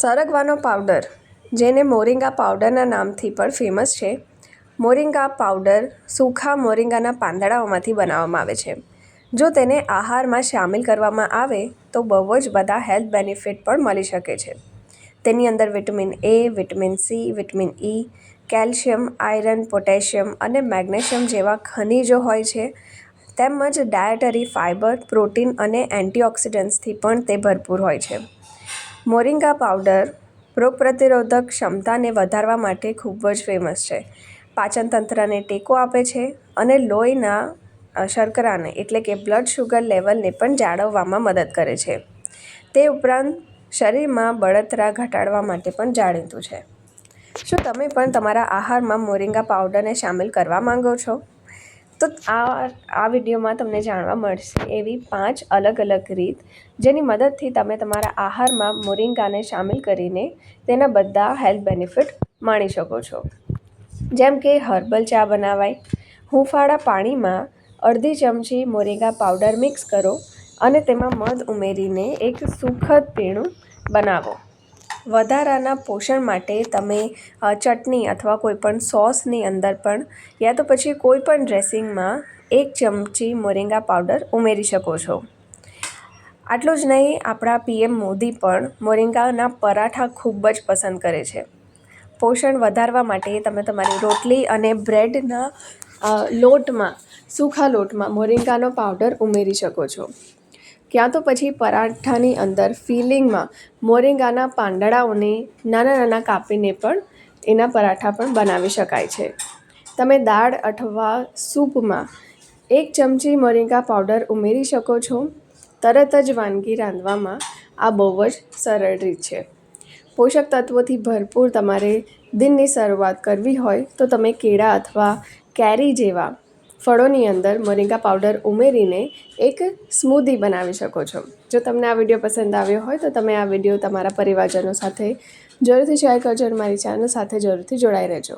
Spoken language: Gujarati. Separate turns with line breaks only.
સરગવાનો પાવડર, જેને મોરિંગા પાવડરના નામથી પણ ફેમસ છે. મોરિંગા પાવડર સૂખા મોરિંગાના પાંદડાઓમાંથી બનાવવામાં આવે છે. જો તેને આહારમાં શામેલ કરવામાં આવે તો બહુ જ બધા હેલ્થ બેનિફિટ પણ મળી શકે છે. તેની અંદર vitamin A, vitamin C, vitamin E, calcium, iron, potassium અને મેગ્નેશિયમ જેવા ખનિજો હોય છે. તેમજ ડાયટરી ફાઇબર, પ્રોટીન અને એન્ટીઓક્સિડન્ટ્સથી પણ તે ભરપૂર હોય છે. મોરિંગા પાવડર રોગપ્રતિરોધક ક્ષમતાને વધારવા માટે ખૂબ જ ફેમસ છે. પાચન તંત્રને ટેકો આપે છે અને લોહીના શર્કરાને એટલે કે બ્લડ શુગર લેવલને પણ જાળવવામાં મદદ કરે છે. તે ઉપરાંત શરીરમાં બળતરા ઘટાડવા માટે પણ જાણીતું છે. શું તમે પણ તમારા આહારમાં મોરિંગા પાવડરને શામેલ કરવા માંગો છો? તો આ વિડીયોમાં તમને જાણવા મળશે એવી 5 અલગ અલગ રીત જેની મદદથી તમે તમારા આહારમાં મોરિંગાને શામેલ કરીને તેના બધા હેલ્થ બેનિફિટ માણી શકો છો. જેમ કે હર્બલ ચા બનાવાય. હૂંફાળા પાણીમાં અડધી ચમચી મોરિંગા પાવડર મિક્સ કરો અને તેમાં મધ ઉમેરીને એક સુખદ પીણું બનાવો. વધારાના પોષણ માટે તમે ચટણી અથવા કોઈપણ સોસની અંદર પણ યા તો પછી કોઈપણ ડ્રેસિંગમાં 1 ચમચી મોરિંગા પાવડર ઉમેરી શકો છો. આટલું જ નહીં, આપણા પીએમ મોદી પણ મોરિંગાના પરાઠા ખૂબ જ પસંદ કરે છે. પોષણ વધારવા માટે તમે તમારી રોટલી અને બ્રેડના લોટમાં, સૂખા લોટમાં મોરિંગાનો પાવડર ઉમેરી શકો છો. ક્યાં તો પછી પરાઠાની અંદર ફિલિંગમાં મોરિંગાના પાંદડાઓને નાના નાના કાપીને પણ એના પરાઠા પણ બનાવી શકાય છે. તમે દાળ અથવા સૂપમાં 1 ચમચી મોરિંગા પાવડર ઉમેરી શકો છો. તરત જ વાનગી રાંધવામાં આ બહુ જ સરળ રીત છે. પોષક તત્વોથી ભરપૂર તમારે દિનની શરૂઆત કરવી હોય તો તમે કેળા અથવા કેરી જેવા ફળોની અંદર મોરિંગા પાવડર ઉમેરીને એક સ્મૂધી બનાવી શકો છો. જો તમને આ વિડીયો પસંદ આવ્યો હોય તો તમે આ વિડીયો તમારા પરિવારજનો સાથે જરૂરથી શેર કરજો અને મારી ચેનલ સાથે જરૂરથી જોડાઈ રહેજો.